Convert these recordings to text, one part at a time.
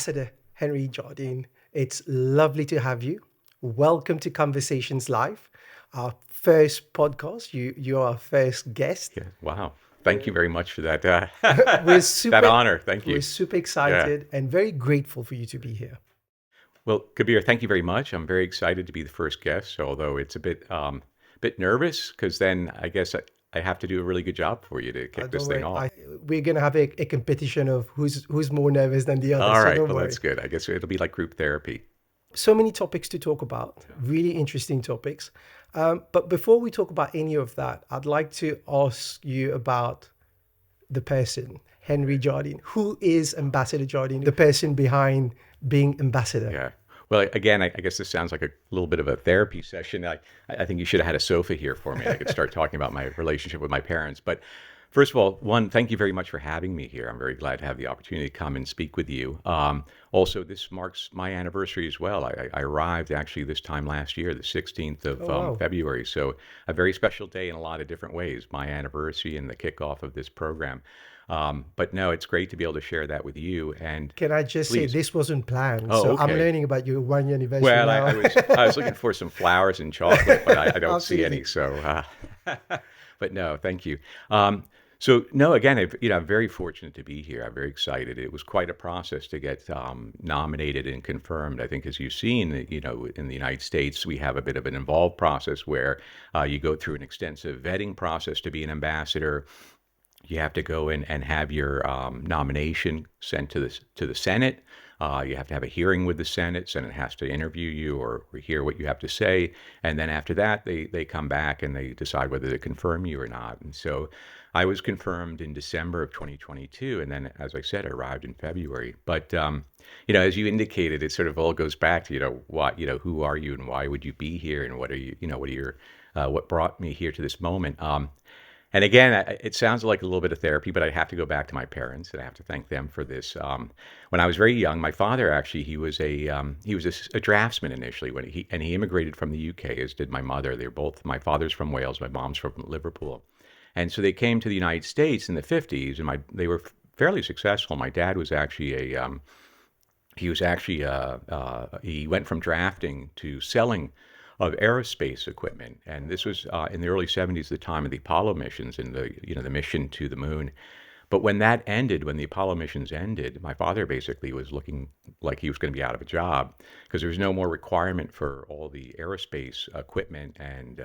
Ambassador Henry Jardine. It's lovely to have you. Welcome to Conversations Live, our first podcast. You're our first guest. Yeah. Wow. Thank you very much for that. We're super, that honor. Thank you. We're super Yeah. excited and very grateful for you to be here. Well, Kabir, thank you very much. I'm very excited to be the first guest, although it's a bit nervous because then I guess I have to do a really good job for you to kick this thing off. We're going to have a competition of who's more nervous than the other. All so right. don't Well, worry. that's good. I guess it'll be like group therapy. So many topics to talk about, really interesting topics. But before we talk about any of that, I'd like to ask you about the person, Henry Jardine. Who is Ambassador Jardine, the person behind being ambassador? Yeah. Well, again, I guess this sounds like a little bit of a therapy session. I think you should have had a sofa here for me. I could start talking about my relationship with my parents. But first of all, thank you very much for having me here. I'm very glad to have the opportunity to come and speak with you. Also, this marks my anniversary as well. I arrived actually this time last year, the 16th of wow. February. So a very special day in a lot of different ways, my anniversary and the kickoff of this program. But no, it's great to be able to share that with you. And Can I just say please. this wasn't planned? Oh, so I'm okay. learning about your 1 year anniversary Well, now. I was looking for some flowers and chocolate, but I don't see Absolutely. any. So, but no, thank you. So no, again, I'm very fortunate to be here. I'm very excited. It was quite a process to get nominated and confirmed. I think, as you've seen, in the United States, we have a bit of an involved process where you go through an extensive vetting process to be an ambassador. You have to go in and have your nomination sent to the Senate. You have to have a hearing with the Senate. Senate has to interview you or hear what you have to say. And then after that, they come back and they decide whether to confirm you or not. And so I was confirmed in December of 2022. And then, as I said, I arrived in February. But, as you indicated, it sort of all goes back to, who are you and why would you be here? And what are you, what brought me here to this moment? And again, it sounds like a little bit of therapy, but I have to go back to my parents, and I have to thank them for this. When I was very young, my father actually he was a draftsman initially when he immigrated from the UK, as did my mother. They were both, my father's from Wales, my mom's from Liverpool, and so they came to the United States in the 50s, and they were fairly successful. My dad was actually he went from drafting to selling of aerospace equipment, and this was in the early 70s, the time of the Apollo missions and the mission to the moon. But when that ended, when the Apollo missions ended, my father basically was looking like he was going to be out of a job because there was no more requirement for all the aerospace equipment and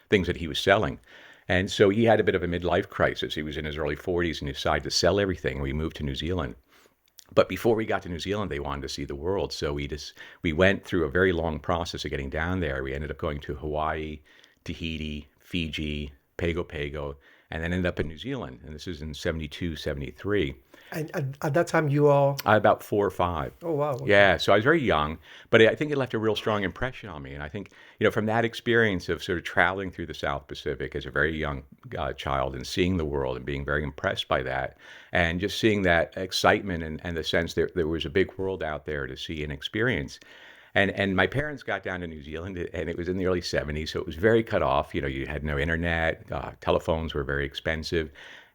things that he was selling. And so he had a bit of a midlife crisis. He was in his early 40s and he decided to sell everything. We moved to New Zealand. But before we got to New Zealand, they wanted to see the world. So we went through a very long process of getting down there. We ended up going to Hawaii, Tahiti, Fiji, Pago Pago, and then ended up in New Zealand. And this is in 72, 73. And at that time, you are... About 4 or 5. Oh, wow. Okay. Yeah, so I was very young, but I think it left a real strong impression on me. And I think, from that experience of sort of traveling through the South Pacific as a very young child and seeing the world and being very impressed by that, and just seeing that excitement and the sense that there was a big world out there to see and experience. And my parents got down to New Zealand, and it was in the early 70s, so it was very cut off. You had no internet, telephones were very expensive.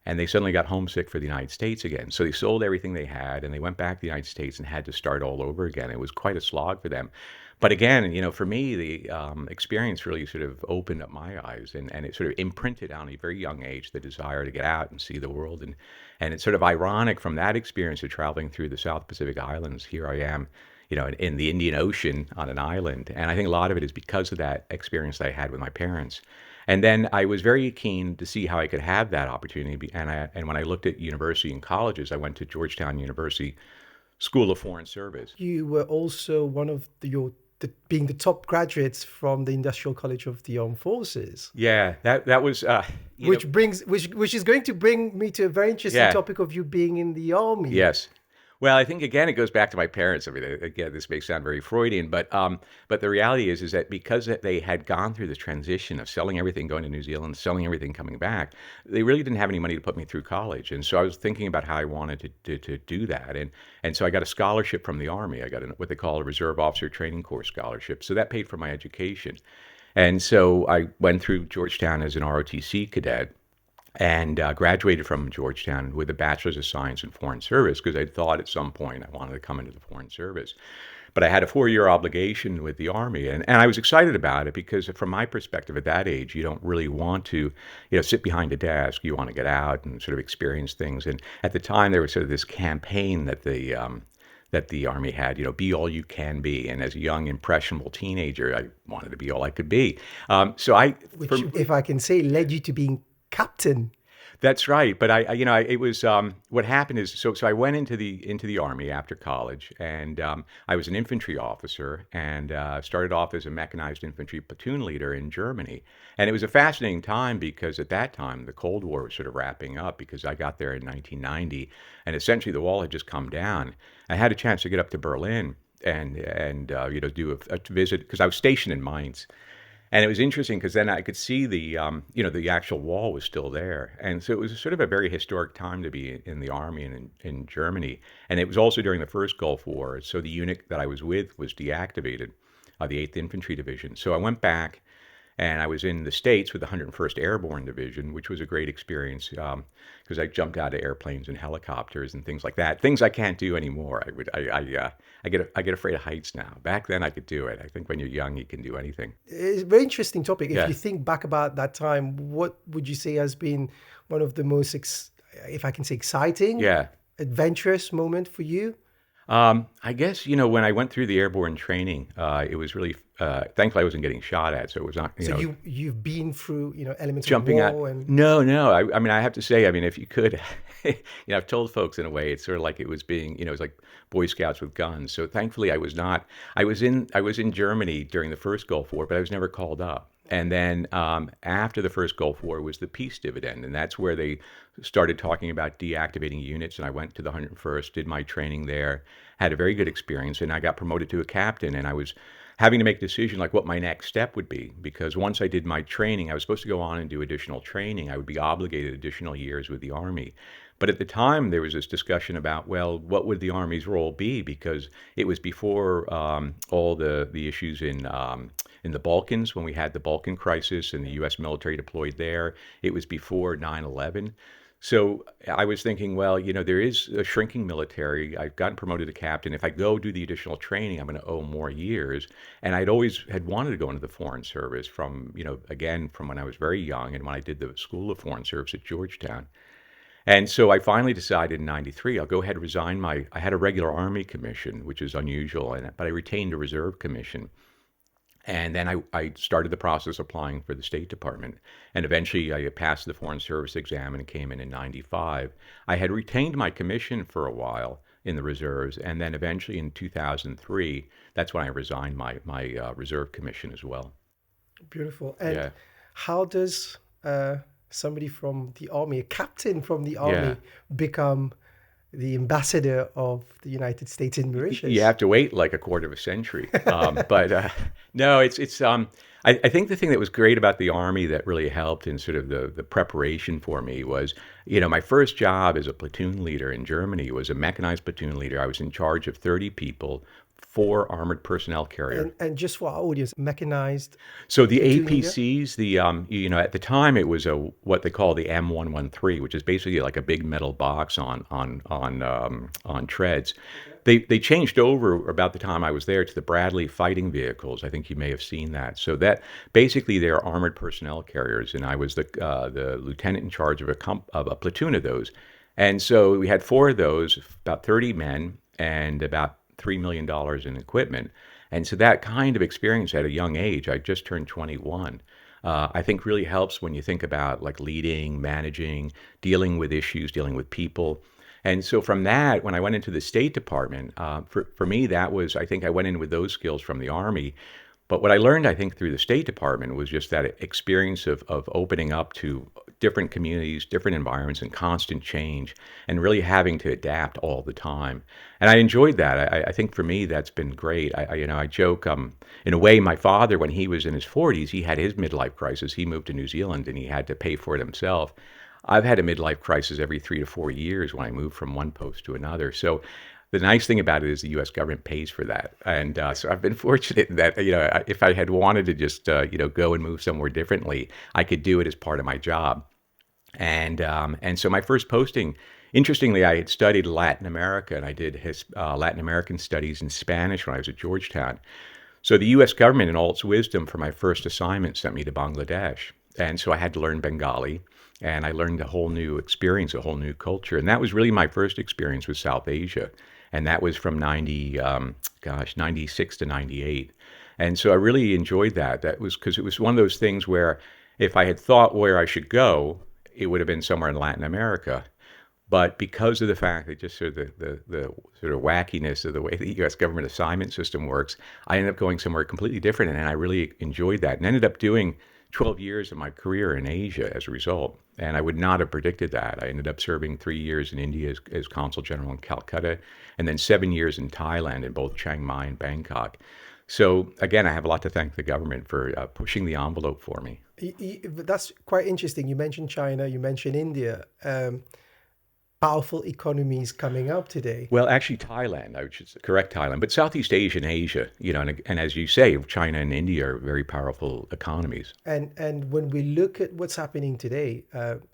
And they suddenly got homesick for the United States again. So they sold everything they had, and they went back to the United States and had to start all over again. It was quite a slog for them. But again, for me, the experience really sort of opened up my eyes, and it sort of imprinted on a very young age the desire to get out and see the world. And it's sort of ironic from that experience of traveling through the South Pacific Islands. Here I am, in the Indian Ocean on an island. And I think a lot of it is because of that experience that I had with my parents. And then I was very keen to see how I could have that opportunity. And when I looked at university and colleges, I went to Georgetown University School of Foreign Service. You were also one of being the top graduates from the Industrial College of the Armed Forces. Yeah, that was which is going to bring me to a very interesting topic of you being in the army. Yes. Well, I think, again, it goes back to my parents. I mean, again, this may sound very Freudian, but the reality is that because they had gone through the transition of selling everything, going to New Zealand, selling everything, coming back, they really didn't have any money to put me through college. And so I was thinking about how I wanted to do that. And so I got a scholarship from the Army. I got what they call a Reserve Officer Training Corps scholarship. So that paid for my education. And so I went through Georgetown as an ROTC cadet. and graduated from Georgetown with a Bachelor's of Science in Foreign Service because I thought at some point I wanted to come into the Foreign Service. But I had a 4-year obligation with the Army, and I was excited about it because from my perspective at that age, you don't really want to, sit behind a desk. You want to get out and sort of experience things. And at the time, there was sort of this campaign that the Army had, be all you can be. And as a young, impressionable teenager, I wanted to be all I could be. Which, if I can say, led you to being captain. That's right, but it was what happened is so I went into the Army after college, and I was an infantry officer, and started off as a mechanized infantry platoon leader in Germany, and it was a fascinating time because at that time the Cold War was sort of wrapping up because I got there in 1990, and essentially the wall had just come down. I had a chance to get up to Berlin and do a visit because I was stationed in Mainz. And it was interesting because then I could see the actual wall was still there. And so it was sort of a very historic time to be in the Army and in Germany. And it was also during the first Gulf War. So the unit that I was with was deactivated, the 8th Infantry Division. So I went back and I was in the States with the 101st Airborne Division, which was a great experience because I jumped out of airplanes and helicopters and things like that. Things I can't do anymore. I get afraid of heights now. Back then I could do it. I think when you're young, you can do anything. It's a very interesting topic. If Yeah. you think back about that time, what would you say has been one of the most, if I can say, exciting, Yeah. adventurous moment for you? I guess, when I went through the airborne training, it was really, thankfully I wasn't getting shot at. So it was not, So you've been through, elements jumping of out. war and No. I mean, I have to say, if you could, I've told folks in a way, it's sort of like it was being, it was like Boy Scouts with guns. So thankfully I was not, I was in Germany during the first Gulf War, but I was never called up. And then after the first Gulf War was the peace dividend. And that's where they started talking about deactivating units. And I went to the 101st, did my training there, had a very good experience. And I got promoted to a captain. And I was having to make a decision like what my next step would be. Because once I did my training, I was supposed to go on and do additional training. I would be obligated additional years with the Army. But at the time, there was this discussion about, well, what would the Army's role be? Because it was before all the issues in the Balkans, when we had the Balkan crisis and the U.S. military deployed there. It was before 9/11. So I was thinking, well, there is a shrinking military. I've gotten promoted to captain. If I go do the additional training, I'm going to owe more years. And I'd always had wanted to go into the Foreign Service from, again, from when I was very young and when I did the School of Foreign Service at Georgetown. And so I finally decided in 93, I'll go ahead and resign I had a regular Army commission, which is unusual, but I retained a reserve commission. And then I started the process applying for the State Department. And eventually I passed the Foreign Service exam and came in 95. I had retained my commission for a while in the reserves. And then eventually in 2003, that's when I resigned my reserve commission as well. Beautiful. And Yeah. how does somebody from the Army, a captain from the Army, Yeah. become the ambassador of the United States in Mauritius? You have to wait like a quarter of a century. But no, it's I think the thing that was great about the Army that really helped in sort of the preparation for me was, my first job as a platoon leader in Germany was a mechanized platoon leader. I was in charge of 30 people, 4 armored personnel carriers. And just for our audience, mechanized. So the platoon leader? APCs, at the time it was what they call the M113, which is basically like a big metal box on treads. They changed over about the time I was there to the Bradley fighting vehicles. I think you may have seen that. So that basically they're armored personnel carriers, and I was the lieutenant in charge of a platoon of those. And so we had 4 of those, about 30 men, and about $3 million in equipment. And so that kind of experience at a young age, I just turned 21, I think really helps when you think about like leading, managing, dealing with issues, dealing with people. And so from that, when I went into the State Department, for me, that was, I think I went in with those skills from the Army. But what I learned, I think, through the State Department was just that experience of opening up to different communities, different environments, and constant change, and really having to adapt all the time. And I enjoyed that. I think for me, that's been great. I joke, in a way, my father, when he was in his 40s, he had his midlife crisis. He moved to New Zealand, and he had to pay for it himself. I've had a midlife crisis every 3 to 4 years when I move from one post to another. So the nice thing about it is the U.S. government pays for that. And so I've been fortunate that, if I had wanted to just, go and move somewhere differently, I could do it as part of my job. And so my first posting, interestingly, I had studied Latin America, and I did Latin American studies in Spanish when I was at Georgetown. So the U.S. government, in all its wisdom, for my first assignment, sent me to Bangladesh. And so I had to learn Bengali, and I learned a whole new experience, a whole new culture. And that was really my first experience with South Asia. And that was from 96 to 98. And so I really enjoyed that. That was because it was one of those things where if I had thought where I should go, it would have been somewhere in Latin America. But because of the fact that just sort of the sort of wackiness of the way the U.S. government assignment system works, I ended up going somewhere completely different, and I really enjoyed that, and ended up doing 12 years of my career in Asia as a result. And I would not have predicted that. I ended up serving 3 years in India as consul general in Calcutta, and then 7 years in Thailand in both Chiang Mai and Bangkok. So again, I have a lot to thank the government for pushing the envelope for me. That's quite interesting. You mentioned China, you mentioned India. Powerful economies coming up today. Well, actually, Thailand, I should correct Thailand, but Southeast Asia and Asia, and as you say, China and India are very powerful economies. And when we look at what's happening today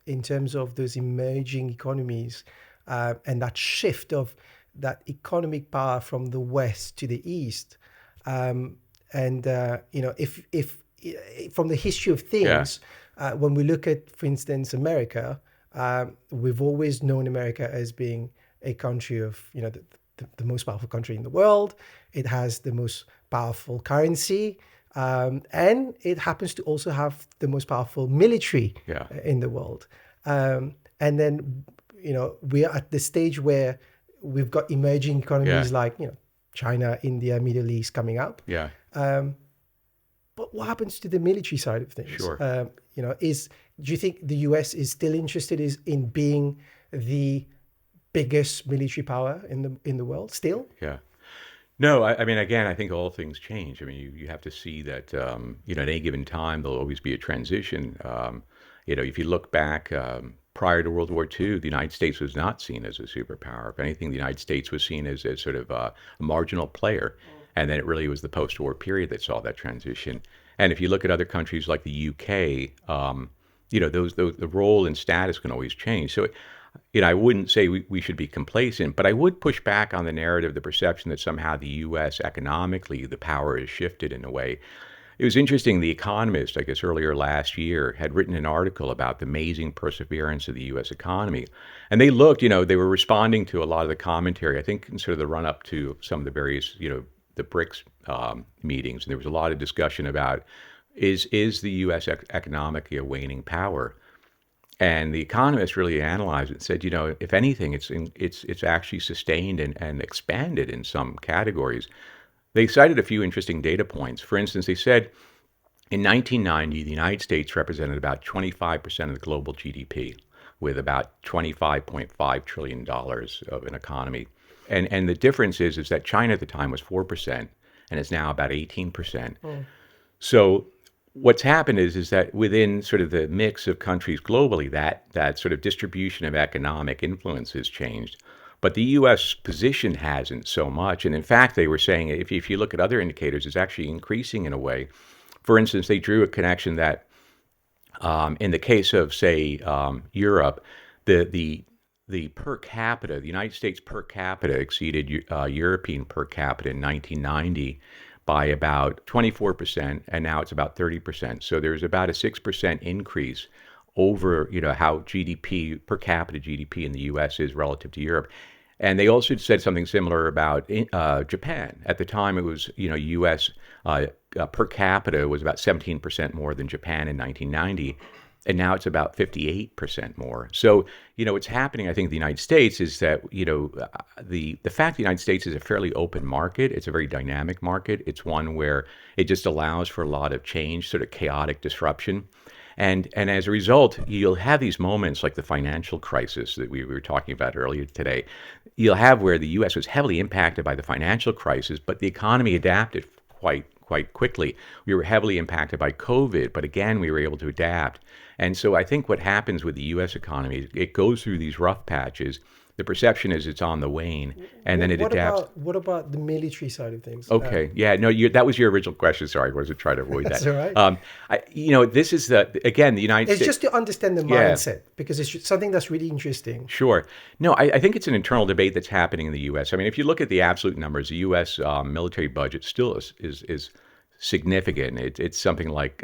in terms of those emerging economies and that shift of that economic power from the West to the East, if from the history of things, when we look at, for instance, America. We've always known America as being a country of, the most powerful country in the world. It has the most powerful currency, and it happens to also have the most powerful military in the world. And then, we are at the stage where we've got emerging economies like, China, India, Middle East coming up. Yeah. But what happens to the military side of things? Sure. Do you think the US is still interested in being the biggest military power in the world still? Yeah. No, I mean, again, I think all things change. I mean, you have to see that, at any given time, there'll always be a transition. If you look back prior to World War II, the United States was not seen as a superpower. If anything, the United States was seen as sort of a marginal player. And then it really was the post-war period that saw that transition. And if you look at other countries like the UK, the role and status can always change. So, I wouldn't say we should be complacent, but I would push back on the narrative, the perception that somehow the U.S. economically, the power has shifted in a way. It was interesting, The Economist, I guess earlier last year, had written an article about the amazing perseverance of the U.S. economy. And they looked, they were responding to a lot of the commentary, I think in sort of the run-up to some of the various, the BRICS meetings. And there was a lot of discussion about, is the U.S. economically a waning power? And The Economist really analyzed it and said, if anything, it's actually sustained and expanded in some categories. They cited a few interesting data points. For instance, they said in 1990, the United States represented about 25% of the global GDP, with about $25.5 trillion of an economy. And the difference is that China at the time was 4%, and is now about 18%. Oh. So what's happened is that within sort of the mix of countries globally, that sort of distribution of economic influence has changed. But the U.S. position hasn't so much. And in fact, they were saying, if you look at other indicators, it's actually increasing in a way. For instance, they drew a connection that in the case of, say, Europe, the per capita, the United States per capita exceeded European per capita in 1990 by about 24%, and now it's about 30%. So there's about a 6% increase over, how GDP, per capita GDP in the U.S. is relative to Europe. And they also said something similar about Japan. At the time, it was, U.S. Per capita was about 17% more than Japan in 1990. And now it's about 58% more. So, what's happening, I think, in the United States is that, the fact the United States is a fairly open market, it's a very dynamic market. It's one where it just allows for a lot of change, sort of chaotic disruption. And as a result, you'll have these moments like the financial crisis that we were talking about earlier today. You'll have where the U.S. was heavily impacted by the financial crisis, but the economy adapted quite quickly. We were heavily impacted by COVID, but again, we were able to adapt. And so I think what happens with the U.S. economy is it goes through these rough patches, the perception is it's on the wane, and then it adapts. What about the military side of things? Okay, yeah, no, that was your original question. Sorry, I wasn't trying to avoid that. That's all right. This is again, the United It's States. just to understand the mindset, because it's something that's really interesting. Sure. No, I think it's an internal debate that's happening in the U.S. I mean, if you look at the absolute numbers, the U.S. Military budget still is significant. It's something like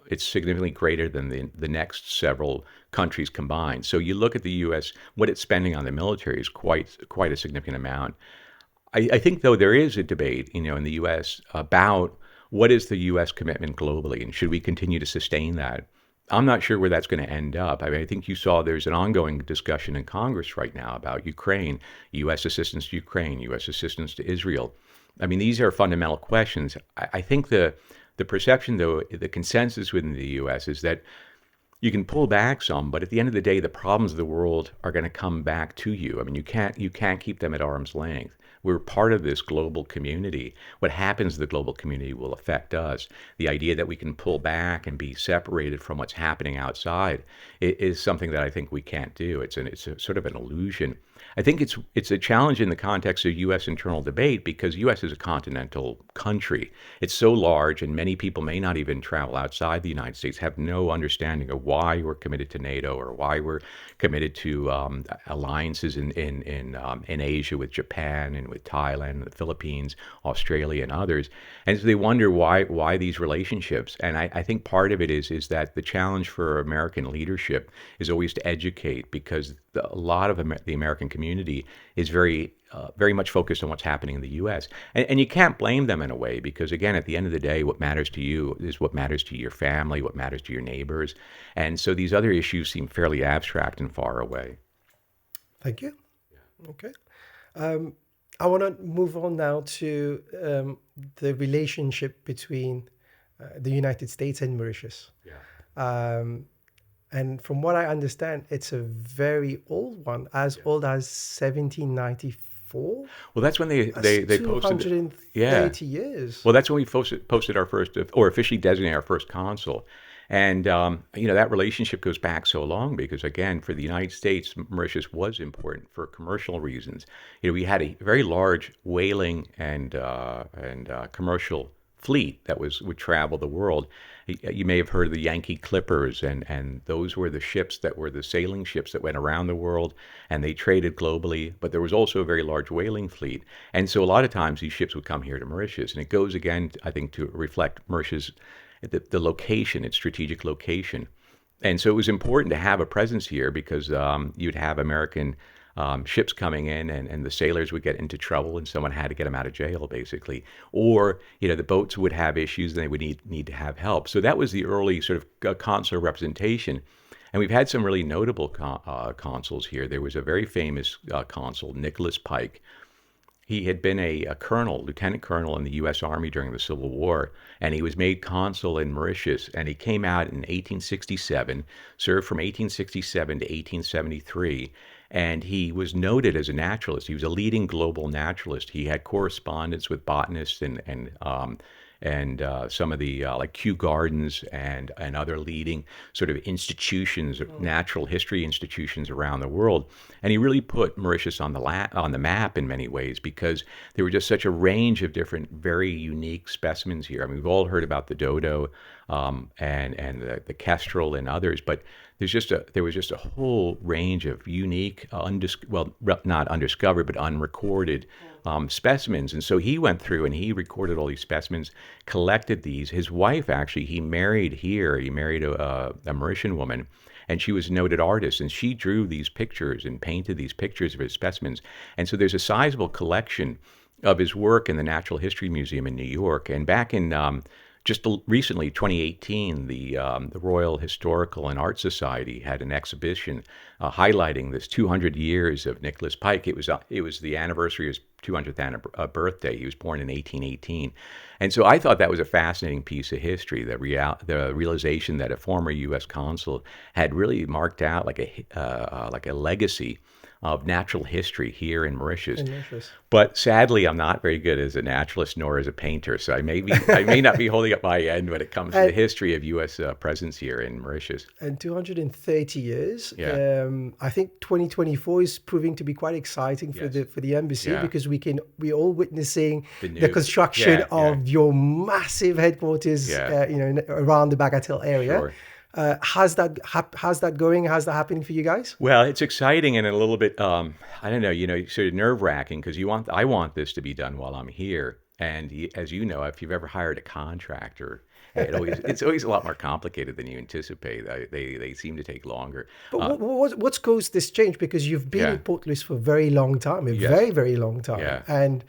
it's significantly greater than the next several countries combined. So you look at the U.S., what it's spending on the military is quite a significant amount. I think, though, there is a debate, in the U.S. about what is the U.S. commitment globally, and should we continue to sustain that? I'm not sure where that's going to end up. I mean, I think you saw there's an ongoing discussion in Congress right now about Ukraine, U.S. assistance to Ukraine, U.S. assistance to Israel. I mean, these are fundamental questions. I think the perception, though, the consensus within the U.S. is that you can pull back some, but at the end of the day, the problems of the world are going to come back to you. I mean, you can't keep them at arm's length. We're part of this global community. What happens to the global community will affect us. The idea that we can pull back and be separated from what's happening outside is something that I think we can't do. It's a sort of an illusion. I think it's a challenge in the context of U.S. internal debate, because U.S. is a continental country. It's so large, and many people may not even travel outside the United States, have no understanding of why we're committed to NATO or why we're committed to alliances in Asia with Japan and with Thailand, the Philippines, Australia, and others. And so they wonder why these relationships. And I think part of it is that the challenge for American leadership is always to educate, because a lot of the American community is very much focused on what's happening in the U.S. And you can't blame them in a way, because, again, at the end of the day, what matters to you is what matters to your family, what matters to your neighbors. And so these other issues seem fairly abstract and far away. Thank you. Yeah. Okay. I want to move on now to the relationship between the United States and Mauritius. Yeah. And from what I understand, it's a very old one, as old as 1794. Well, that's when they posted 230 years. Well, that's when we posted our first, or officially designated our first consul. And, that relationship goes back so long because, again, for the United States, Mauritius was important for commercial reasons. We had a very large whaling and commercial fleet that would travel the world. You may have heard of the Yankee Clippers, and those were the ships that were the sailing ships that went around the world, and they traded globally. But there was also a very large whaling fleet. And so a lot of times these ships would come here to Mauritius. And it goes, again, I think, to reflect Mauritius, the location, its strategic location. And so it was important to have a presence here because you'd have American ships coming in, and the sailors would get into trouble, and someone had to get them out of jail, basically. Or, the boats would have issues, and they would need to have help. So that was the early sort of consular representation. And we've had some really notable consuls here. There was a very famous consul, Nicholas Pike. He had been a lieutenant colonel in the U.S. Army during the Civil War, and he was made consul in Mauritius, and he came out in 1867, served from 1867 to 1873, and he was noted as a naturalist. He was a leading global naturalist. He had correspondence with botanists and some of the like Kew Gardens and other leading sort of institutions, natural history institutions around the world. And he really put Mauritius on the map in many ways because there were just such a range of different, very unique specimens here. I mean, we've all heard about the dodo and the kestrel and others, but there was just a whole range of unique, not undiscovered, but unrecorded specimens. And so he went through and he recorded all these specimens, collected these. His wife, actually, he married here. He married a Mauritian woman, and she was a noted artist, and she drew these pictures and painted these pictures of his specimens. And so there's a sizable collection of his work in the Natural History Museum in New York. And back in just recently, 2018, the Royal Historical and Art Society had an exhibition highlighting this 200 years of Nicholas Pike. It was the anniversary of his 200th birthday. He was born in 1818. And so I thought that was a fascinating piece of history, the realization that a former U.S. consul had really marked out like a legacy of natural history here in Mauritius. In Mauritius. But sadly, I'm not very good as a naturalist nor as a painter, so I may not be holding up my end when it comes to the history of U.S. Presence here in Mauritius. And 230 years. Yeah. I think 2024 is proving to be quite exciting for the embassy because we're all witnessing the construction of your massive headquarters, around the Bagatelle area. Sure. How's that going? How's that happening for you guys? Well, it's exciting and a little bit, I don't know, sort of nerve-wracking because I want this to be done while I'm here. And as you know, if you've ever hired a contractor, it's always a lot more complicated than you anticipate. They seem to take longer. But what's caused this change? Because you've been in Port Louis for a very long time, very, very long time. Yeah. And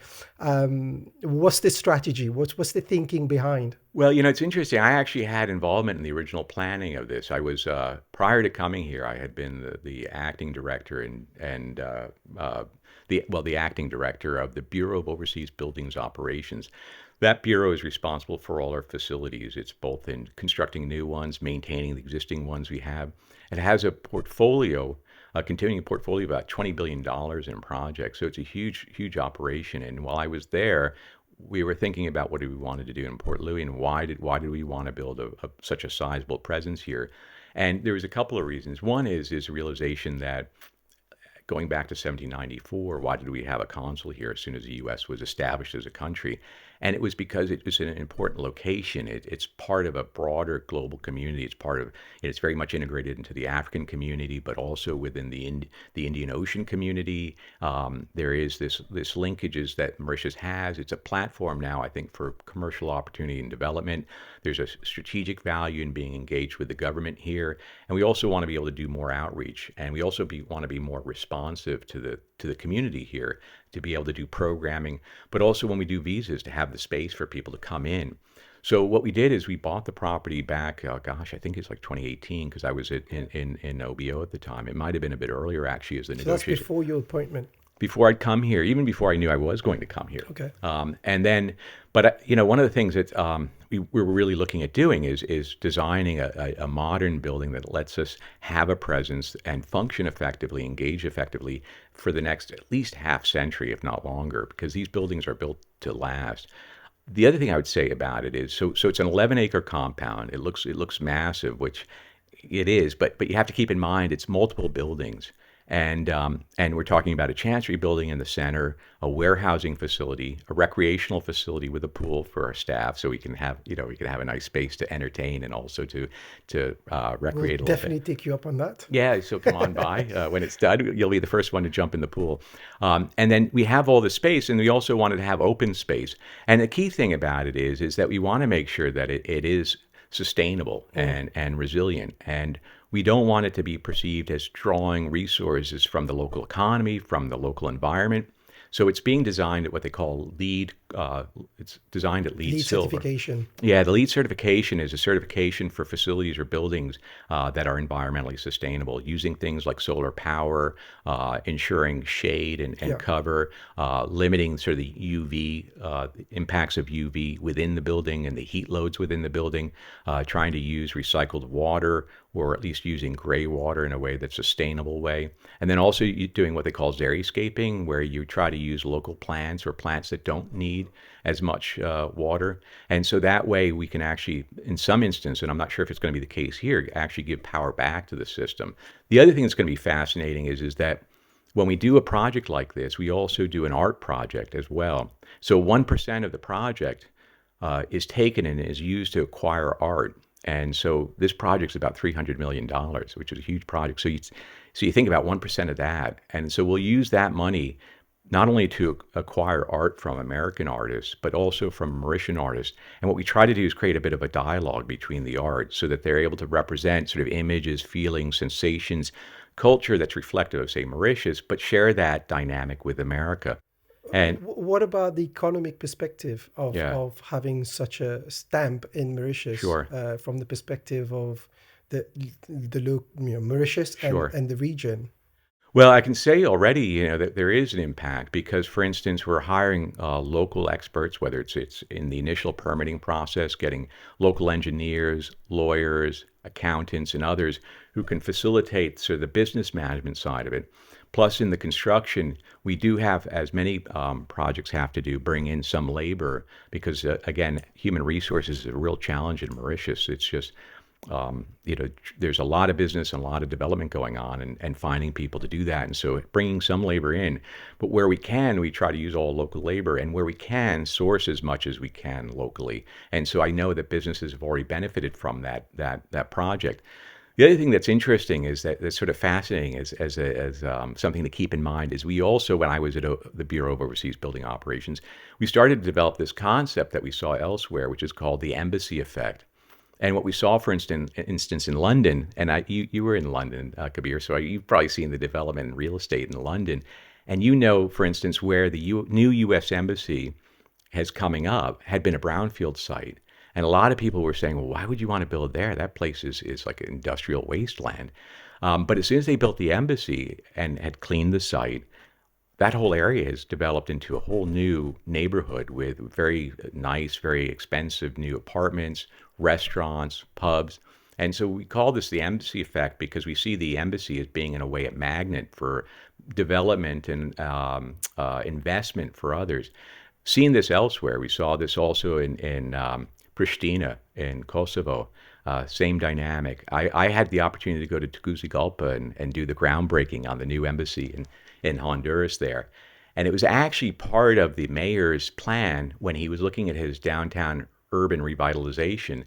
what's the strategy? What's the thinking behind? Well, it's interesting. I actually had involvement in the original planning of this. I was, prior to coming here, I had been the acting director and the acting director of the Bureau of Overseas Buildings Operations. That bureau is responsible for all our facilities. It's both in constructing new ones, maintaining the existing ones we have. It has a continuing portfolio of about $20 billion in projects. So it's a huge, huge operation. And while I was there, we were thinking about what we wanted to do in Port Louis and why did we want to build such a sizable presence here. And there was a couple of reasons. One is a realization that going back to 1794, why did we have a consul here as soon as the U.S. was established as a country? And it was because it was an important location. It's part of a broader global community. It's very much integrated into the African community, but also within the Indian Ocean community. There is this linkages that Mauritius has. It's a platform now, I think, for commercial opportunity and development. There's a strategic value in being engaged with the government here, and we also want to be able to do more outreach, and we also want to be more responsive to the community here, to be able to do programming, but also when we do visas to have the space for people to come in. So what we did is we bought the property back, I think it's like 2018, because I was in OBO at the time. It might have been a bit earlier, actually, as the negotiation. That's before your appointment. Before I'd come here, even before I knew I was going to come here. Okay. And then, but one of the things that we were really looking at doing is designing a modern building that lets us have a presence and function effectively, engage effectively for the next at least half century, if not longer, because these buildings are built to last. The other thing I would say about it is, so it's an 11-acre compound. It looks massive, which it is, but you have to keep in mind it's multiple buildings. And we're talking about a chancery building in the center, a warehousing facility, a recreational facility with a pool for our staff, so we can have a nice space to entertain and also to recreate We'll a little definitely bit. take you up on that. Yeah, so come on by when it's done. You'll be the first one to jump in the pool. And then we have all the space, and we also wanted to have open space. And the key thing about it is that we want to make sure that it is sustainable and resilient. And we don't want it to be perceived as drawing resources from the local economy, from the local environment. So it's being designed at what they call it's designed at LEED Silver. Certification. Yeah, the LEED certification is a certification for facilities or buildings that are environmentally sustainable, using things like solar power, ensuring shade and cover, limiting sort of the UV, impacts of UV within the building and the heat loads within the building, trying to use recycled water, or at least using gray water in a way that's a sustainable way. And then also doing what they call xeriscaping, where you try to use local plants or plants that don't need as much water. And so that way we can actually, in some instance, and I'm not sure if it's going to be the case here, actually give power back to the system. The other thing that's going to be fascinating is that when we do a project like this, we also do an art project as well. So 1% of the project is taken and is used to acquire art. And so this project is about $300 million, which is a huge project. So you think about 1% of that. And so we'll use that money not only to acquire art from American artists, but also from Mauritian artists. And what we try to do is create a bit of a dialogue between the art so that they're able to represent sort of images, feelings, sensations, culture that's reflective of, say, Mauritius, but share that dynamic with America. And what about the economic perspective of having such a stamp in Mauritius? Sure. From the perspective of the Mauritius and the region. Well, I can say already, that there is an impact because, for instance, we're hiring local experts, whether it's in the initial permitting process, getting local engineers, lawyers, accountants, and others who can facilitate sort of the business management side of it. Plus, in the construction, we do have, as many projects have to do, bring in some labor because, again, human resources is a real challenge in Mauritius. It's just, there's a lot of business and a lot of development going on, and finding people to do that. And so bringing some labor in, but where we can, we try to use all local labor, and where we can, source as much as we can locally. And so I know that businesses have already benefited from that project. The other thing that's interesting is that's sort of fascinating as something to keep in mind is we also, when I was at the Bureau of Overseas Building Operations, we started to develop this concept that we saw elsewhere, which is called the embassy effect. And what we saw, for instance, in London, and you were in London, Kabir, so you've probably seen the development in real estate in London. And for instance, where the new U.S. embassy has coming up had been a brownfield site. And a lot of people were saying, well, why would you want to build there? That place is like an industrial wasteland. But as soon as they built the embassy and had cleaned the site, that whole area has developed into a whole new neighborhood with very nice, very expensive new apartments, restaurants, pubs. And so we call this the embassy effect because we see the embassy as being, in a way, a magnet for development and investment for others. Seeing this elsewhere, we saw this also in Pristina in Kosovo, same dynamic. I had the opportunity to go to Tegucigalpa and do the groundbreaking on the new embassy in Honduras there. And it was actually part of the mayor's plan when he was looking at his downtown urban revitalization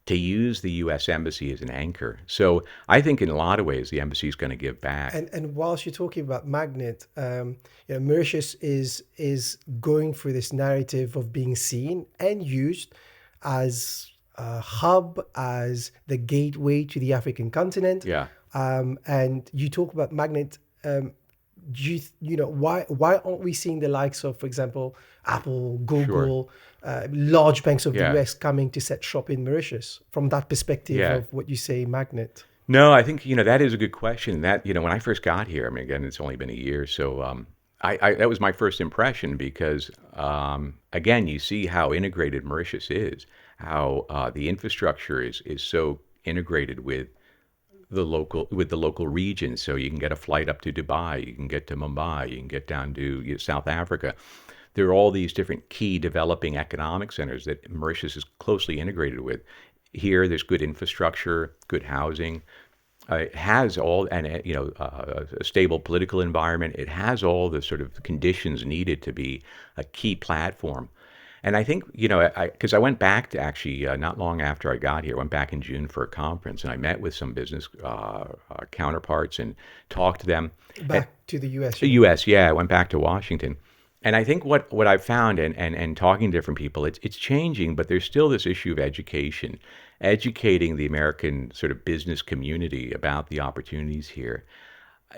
to use the U.S. Embassy as an anchor. So I think in a lot of ways the embassy is going to give back. And whilst you're talking about magnet, Mauritius is going through this narrative of being seen and used as a hub, as the gateway to the African continent. Yeah. And you talk about magnet. Why aren't we seeing the likes of, for example, Apple, Google, large banks of the US coming to set shop in Mauritius from that perspective of what you say, magnet? No, I think, that is a good question. That, when I first got here, I mean, again, it's only been a year. So that was my first impression because, again, you see how integrated Mauritius is, how the infrastructure is so integrated with the local region. So you can get a flight up to Dubai, you can get to Mumbai, you can get down to South Africa. There are all these different key developing economic centers that Mauritius is closely integrated with. Here, there's good infrastructure, good housing. It has all, and a stable political environment. It has all the sort of conditions needed to be a key platform. And I think, because I went back to actually not long after I got here, I went back in June for a conference, and I met with some business counterparts and talked to them. Back to the U.S. The U.S., yeah. I went back to Washington. And I think what I've found and talking to different people, it's changing, but there's still this issue of educating the American sort of business community about the opportunities here.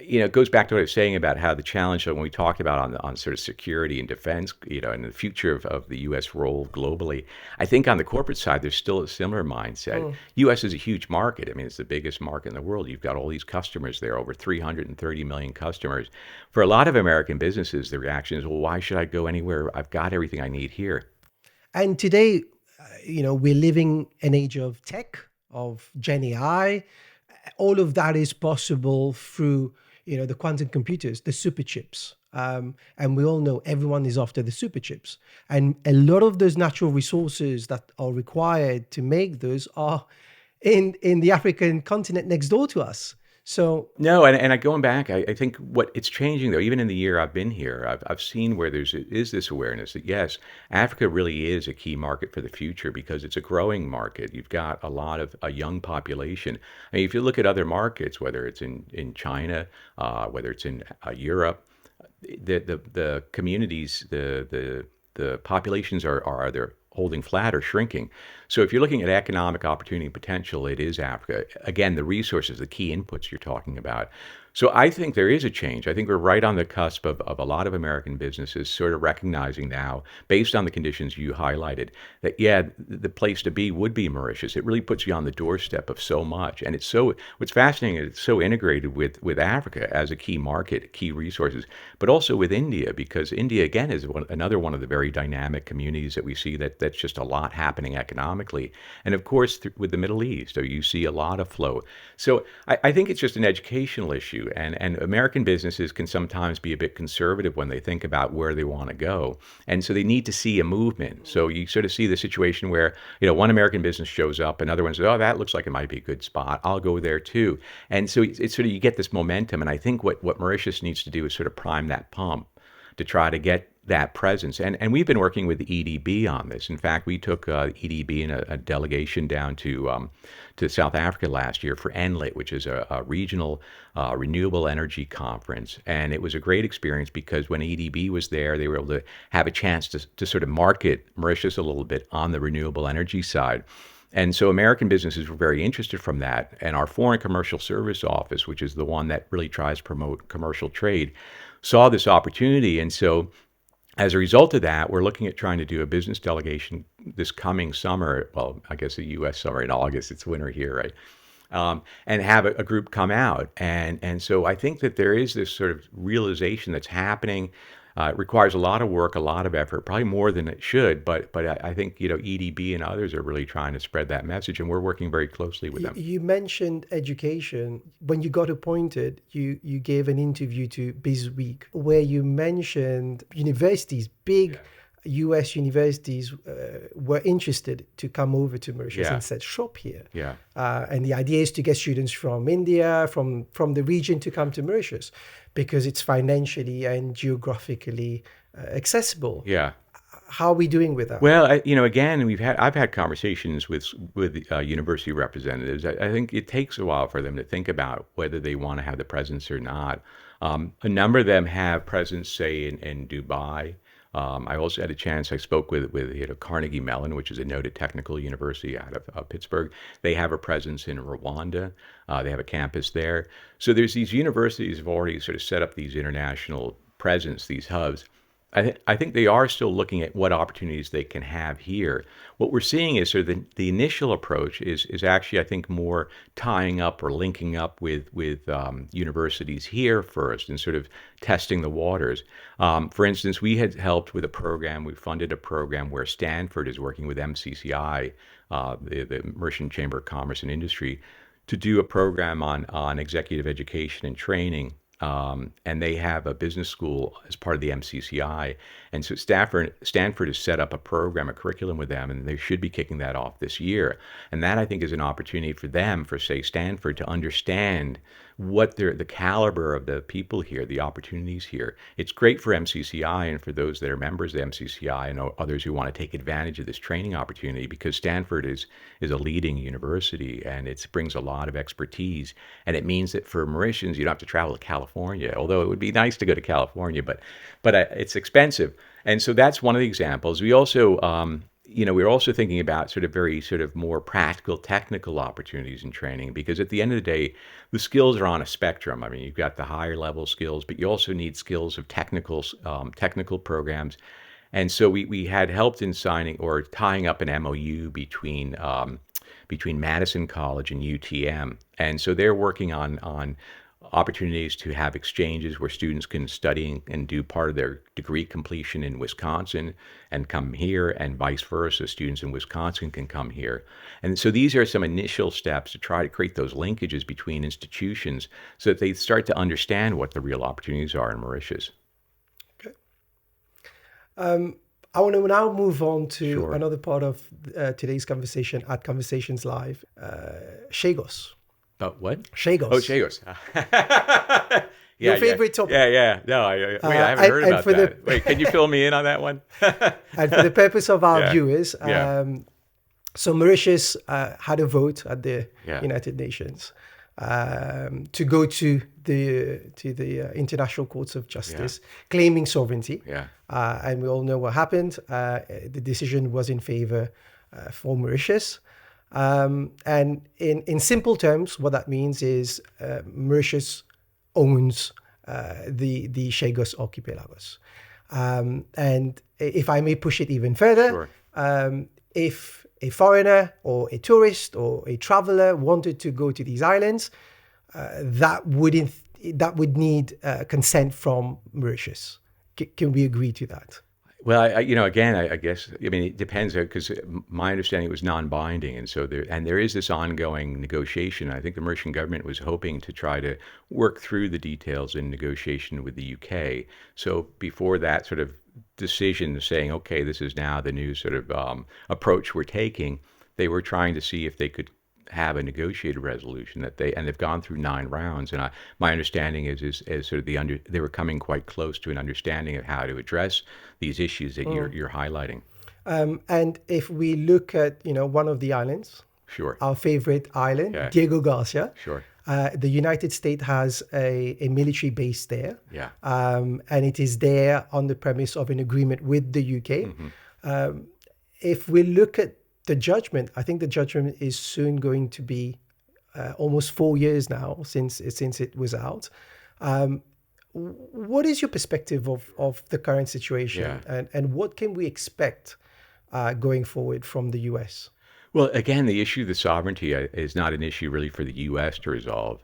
It goes back to what I was saying about how the challenge when we talked about on sort of security and defense, and the future of the U.S. role globally. I think on the corporate side, there's still a similar mindset. U.S. is a huge market. I mean, it's the biggest market in the world. You've got all these customers there, over 330 million customers. For a lot of American businesses, the reaction is, well, why should I go anywhere? I've got everything I need here. And today, we're living an age of tech, of Gen AI. All of that is possible through the quantum computers, the super chips. And we all know everyone is after the super chips. And a lot of those natural resources that are required to make those are in the African continent next door to us. So no, and going back, I think what it's changing though, even in the year I've been here, I've seen where is this awareness that yes, Africa really is a key market for the future because it's a growing market. You've got a lot of a young population. I mean, if you look at other markets, whether it's in China, whether it's in Europe, the communities, the populations are either holding flat or shrinking. So if you're looking at economic opportunity and potential, it is Africa. Again, the resources, the key inputs you're talking about. So I think there is a change. I think we're right on the cusp of a lot of American businesses sort of recognizing now, based on the conditions you highlighted, that, yeah, the place to be would be Mauritius. It really puts you on the doorstep of so much. And what's fascinating is it's so integrated with Africa as a key market, key resources, but also with India, because India, again, is another one of the very dynamic communities that we see that's just a lot happening economically. And of course, with the Middle East, you see a lot of flow. So I think it's just an educational issue. issue. And American businesses can sometimes be a bit conservative when they think about where they want to go. And so they need to see a movement. So you sort of see the situation where, one American business shows up, another one says, oh, that looks like it might be a good spot. I'll go there too. And so it's sort of, you get this momentum. And I think what Mauritius needs to do is sort of prime that pump to try to get that presence. And we've been working with the EDB on this. In fact, we took EDB and a delegation down to South Africa last year for NLIT, which is a regional renewable energy conference. And it was a great experience because when EDB was there, they were able to have a chance to sort of market Mauritius a little bit on the renewable energy side. And so American businesses were very interested from that. And our Foreign Commercial Service Office, which is the one that really tries to promote commercial trade, saw this opportunity. And so as a result of that, we're looking at trying to do a business delegation this coming summer. Well, I guess the U.S. summer in August. It's winter here, right? And have a group come out. And so I think that there is this sort of realization that's happening. It requires a lot of work, a lot of effort, probably more than it should. But I think, EDB and others are really trying to spread that message, and we're working very closely with them. You mentioned education. When you got appointed, you gave an interview to BIZWEEK where you mentioned universities, big US universities were interested to come over to Mauritius and set shop here. Yeah. And the idea is to get students from India, from the region to come to Mauritius because it's financially and geographically accessible. Yeah. How are we doing with that? Well, again, I've had conversations with university representatives. I think it takes a while for them to think about whether they want to have the presence or not. A number of them have presence, say, in Dubai. I also had a chance, I spoke with Carnegie Mellon, which is a noted technical university out of Pittsburgh. They have a presence in Rwanda. They have a campus there. So there's these universities have already sort of set up these international presence, these hubs. I think they are still looking at what opportunities they can have here. What we're seeing is sort of the initial approach is actually, I think, more tying up or linking up with universities here first and sort of testing the waters. For instance, we had helped with a program, we funded a program where Stanford is working with MCCI, the Mauritian Chamber of Commerce and Industry, to do a program on executive education and training. And they have a business school as part of the MCCI. And so Stanford has set up a program, a curriculum with them, and they should be kicking that off this year. And that, I think, is an opportunity for them, for, say, Stanford, to understand what the caliber of the people here, the opportunities here. It's great for MCCI and for those that are members of MCCI and others who want to take advantage of this training opportunity, because Stanford is a leading university and it brings a lot of expertise. And it means that for Mauritians, you don't have to travel to California, although it would be nice to go to California, but it's expensive. And so that's one of the examples. We also, we're also thinking about very more practical, technical opportunities in training, because at the end of the day, the skills are on a spectrum. I mean, you've got the higher level skills, but you also need skills of technical programs. And so we had helped in signing or tying up an MOU between Madison College and UTM. And so they're working on opportunities to have exchanges where students can study and do part of their degree completion in Wisconsin and come here, and vice versa. Students in Wisconsin can come here. And so these are some initial steps to try to create those linkages between institutions so that they start to understand what the real opportunities are in Mauritius. Okay. I want to now move on to another part of today's conversation at Conversations Live, Chagos. What? Chagos. Oh, Chagos. Your favorite topic. Yeah. No, I haven't heard about that. Wait, can you fill me in on that one? And for the purpose of our viewers, so Mauritius had a vote at the United Nations to go to the International Courts of Justice, claiming sovereignty. And we all know what happened. The decision was in favor for Mauritius. And in simple terms, what that means is Mauritius owns the Chagos archipelagos. And if I may push it even further, if a foreigner or a tourist or a traveler wanted to go to these islands, that would need consent from Mauritius. Can we agree to that? Well, again, I guess, I mean, it depends because my understanding was non-binding, and so there is this ongoing negotiation. I think the Mauritian government was hoping to try to work through the details in negotiation with the UK. So before that sort of decision saying, okay, this is now the new sort of approach we're taking, they were trying to see if they could have a negotiated resolution and they've gone through 9 rounds. And my understanding is sort of they were coming quite close to an understanding of how to address these issues that you're highlighting. And if we look at, one of the islands, Sure. our favorite island, Yeah. Diego Garcia. Sure. The United States has a military base there. Yeah. And it is there on the premise of an agreement with the UK. Mm-hmm. If we look at the judgment, I think the judgment is soon going to be almost 4 years now since it was out. What is your perspective of the current situation, and what can we expect going forward from the US? Well, again, the issue of the sovereignty is not an issue really for the U.S. to resolve.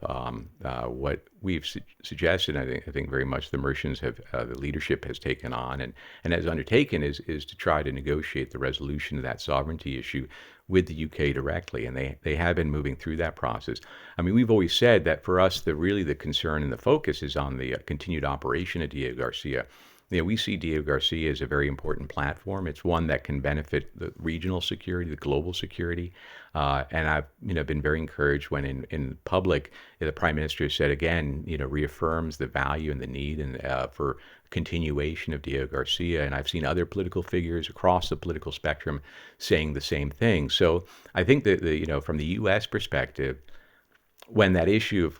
What we've suggested, I think very much the Mauritians have, the leadership has taken on and has undertaken is to try to negotiate the resolution of that sovereignty issue with the UK directly, and they have been moving through that process. I mean, we've always said that for us, the concern and the focus is on the continued operation of Diego Garcia. We see Diego Garcia as a very important platform. It's one that can benefit the regional security, the global security. And I've been very encouraged when in public, the Prime Minister said again, reaffirms the value and the need for continuation of Diego Garcia. And I've seen other political figures across the political spectrum saying the same thing. So I think that from the U.S. perspective, when that issue of,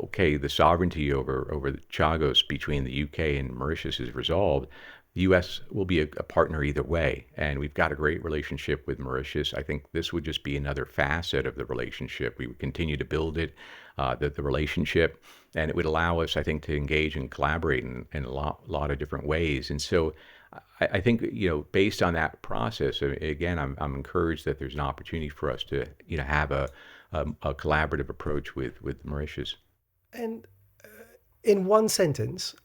okay, the sovereignty over the Chagos between the UK and Mauritius is resolved, the U.S. will be a partner either way. And we've got a great relationship with Mauritius. I think this would just be another facet of the relationship. We would continue to build it, the relationship, and it would allow us, I think, to engage and collaborate in a lot of different ways. And so I think, based on that process, again, I'm encouraged that there's an opportunity for us to, have a collaborative approach with Mauritius. And in one sentence,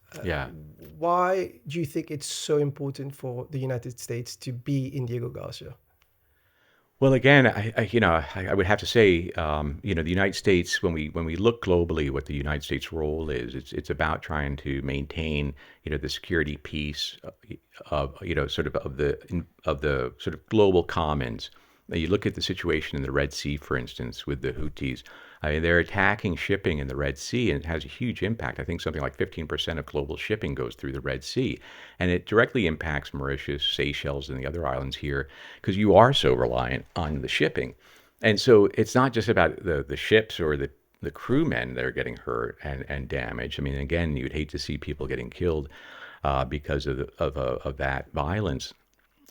why do you think it's so important for the United States to be in Diego Garcia? Well, again, I would have to say, the United States, when we look globally, what the United States' role is, it's about trying to maintain, the security peace of the sort of global commons. Now, you look at the situation in the Red Sea, for instance, with the Houthis. I mean, they're attacking shipping in the Red Sea, and it has a huge impact. I think something like 15% of global shipping goes through the Red Sea. And it directly impacts Mauritius, Seychelles, and the other islands here, because you are so reliant on the shipping. And so it's not just about the ships or the crewmen that are getting hurt and damaged. I mean, again, you'd hate to see people getting killed because of that violence.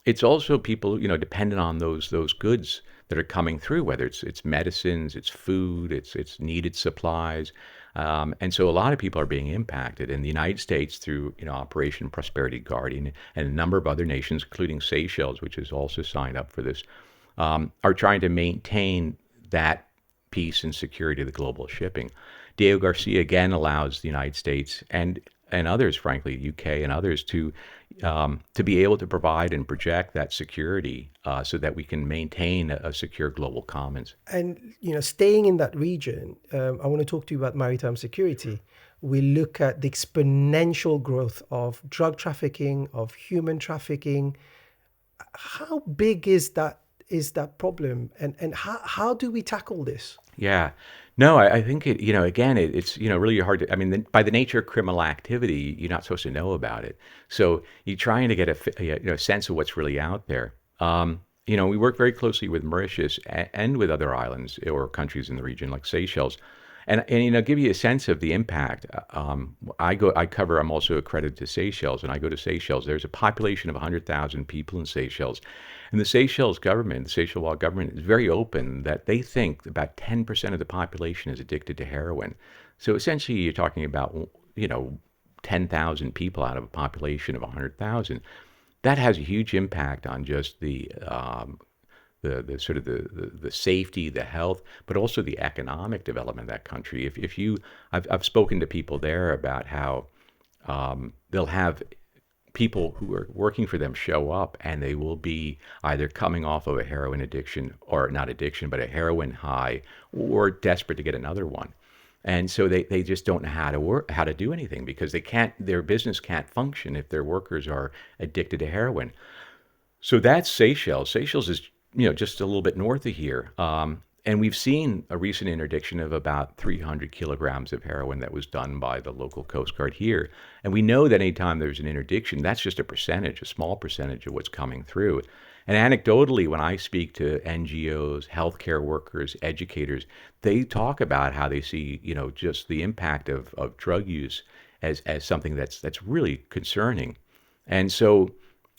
It's also people, dependent on those goods that are coming through, whether it's medicines, it's food, it's needed supplies. And so a lot of people are being impacted. In the United States, through Operation Prosperity Guardian and a number of other nations, including Seychelles, which has also signed up for this, are trying to maintain that peace and security of the global shipping. Diego Garcia again allows the United States and others, frankly, UK and others, to be able to provide and project that security so that we can maintain a secure global commons. And, staying in that region, I want to talk to you about maritime security. We look at the exponential growth of drug trafficking, of human trafficking. How big is that problem? And how do we tackle this? Yeah. No, I think it's really hard to, I mean, by the nature of criminal activity, you're not supposed to know about it. So you're trying to get a sense of what's really out there. We work very closely with Mauritius and with other islands or countries in the region like Seychelles. And give you a sense of the impact. I'm also accredited to Seychelles, and I go to Seychelles. There's a population of 100,000 people in Seychelles. And the Seychelles government, the Seychelles government, is very open that they think about 10% of the population is addicted to heroin. So essentially, you're talking about, 10,000 people out of a population of 100,000. That has a huge impact on just the sort of the safety, the health, but also the economic development of that country. I've spoken to people there about how they'll have people who are working for them show up, and they will be either coming off of a heroin addiction, or not addiction, but a heroin high, or desperate to get another one. And so they just don't know how to do anything, because their business can't function if their workers are addicted to heroin. So that's Seychelles. Seychelles is, just a little bit north of here. And we've seen a recent interdiction of about 300 kilograms of heroin that was done by the local Coast Guard here. And we know that anytime there's an interdiction, that's just a small percentage of what's coming through. And anecdotally, when I speak to NGOs, healthcare workers, educators, they talk about how they see, just the impact of drug use as something that's really concerning. And so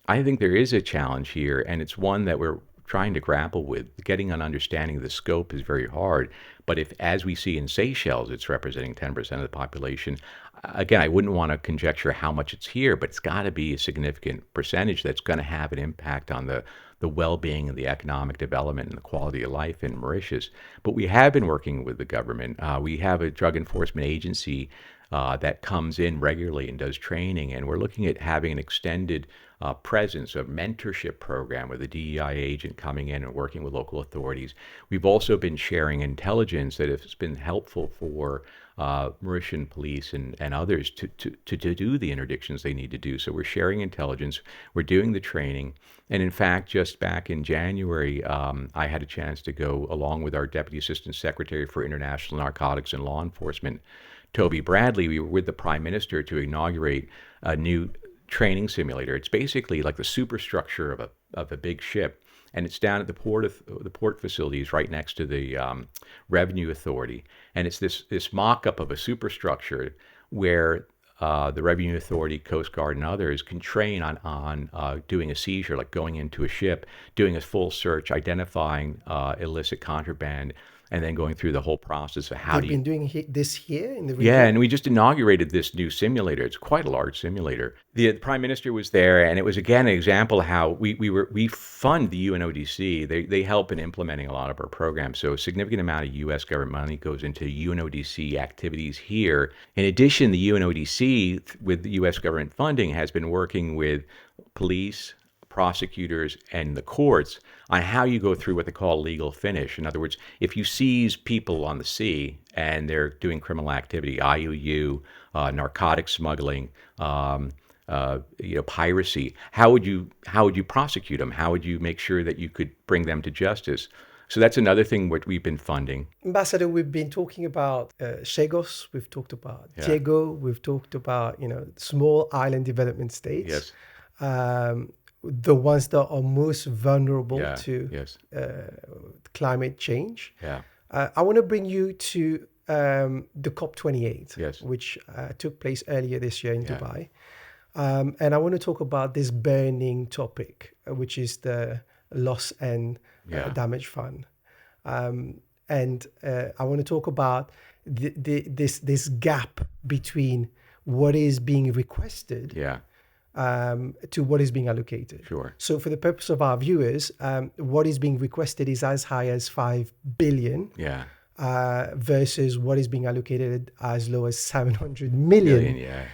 I think there is a challenge here, and it's one that we're trying to grapple with. Getting an understanding of the scope is very hard. But if, as we see in Seychelles, it's representing 10% of the population, again, I wouldn't want to conjecture how much it's here, but it's got to be a significant percentage that's going to have an impact on the well-being and the economic development and the quality of life in Mauritius. But we have been working with the government. We have a drug enforcement agency that comes in regularly and does training, and we're looking at having an extended presence, a mentorship program with a DEI agent coming in and working with local authorities. We've also been sharing intelligence that has been helpful for Mauritian police and others to do the interdictions they need to do. So we're sharing intelligence, we're doing the training. And in fact, just back in January, I had a chance to go along with our Deputy Assistant Secretary for International Narcotics and Law Enforcement, Toby Bradley. We were with the Prime Minister to inaugurate a new training simulator. It's basically like the superstructure of a big ship, and it's down at the port facilities right next to the Revenue Authority. And it's this mock-up of a superstructure where the Revenue Authority, Coast Guard, and others can train on doing a seizure, like going into a ship, doing a full search, identifying illicit contraband, and then going through the whole process of how They've been doing this here in the region? Yeah, and we just inaugurated this new simulator. It's quite a large simulator. The Prime Minister was there, and it was, again, an example of how we fund the UNODC. They help in implementing a lot of our programs. So a significant amount of U.S. government money goes into UNODC activities here. In addition, the UNODC, with the U.S. government funding, has been working with police, prosecutors, and the courts on how you go through what they call legal finish. In other words, if you seize people on the sea and they're doing criminal activity, IUU, narcotic smuggling, piracy, how would you prosecute them? How would you make sure that you could bring them to justice? So that's another thing what we've been funding. Ambassador, we've been talking about Chagos, we've talked about Diego, we've talked about small island development states. Yes. The ones that are most vulnerable to climate change. Yeah. I want to bring you to the COP28, which took place earlier this year in Dubai. And I want to talk about this burning topic, which is the loss and damage fund. And I want to talk about this gap between what is being requested to what is being allocated. Sure. So for the purpose of our viewers, what is being requested is as high as 5 billion versus what is being allocated as low as 700 million.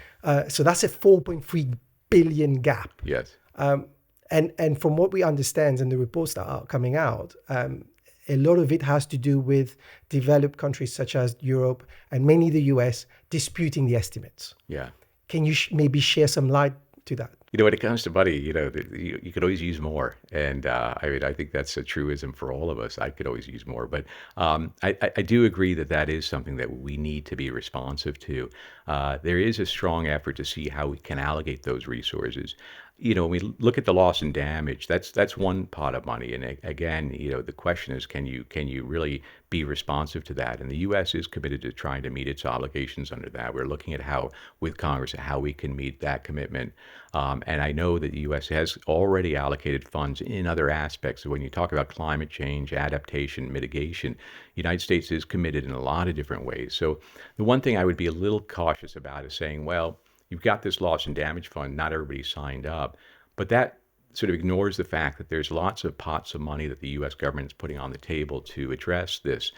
So that's a 4.3 billion gap. Yes. And from what we understand and the reports that are coming out, a lot of it has to do with developed countries such as Europe and mainly the US disputing the estimates. Yeah. Can you maybe share some light to that? When it comes to money, you could always use more. And I think that's a truism for all of us. I could always use more. But I do agree that is something that we need to be responsive to. There is a strong effort to see how we can allocate those resources. When we look at the loss and damage, that's one pot of money. And again, the question is, can you really be responsive to that? And the U.S. is committed to trying to meet its obligations under that. We're looking at with Congress, how we can meet that commitment. And I know that the U.S. has already allocated funds in other aspects. So when you talk about climate change, adaptation, mitigation, the United States is committed in a lot of different ways. So the one thing I would be a little cautious about is saying, well, you've got this loss and damage fund, not everybody signed up, but that sort of ignores the fact that there's lots of pots of money that the U.S. government is putting on the table to address this.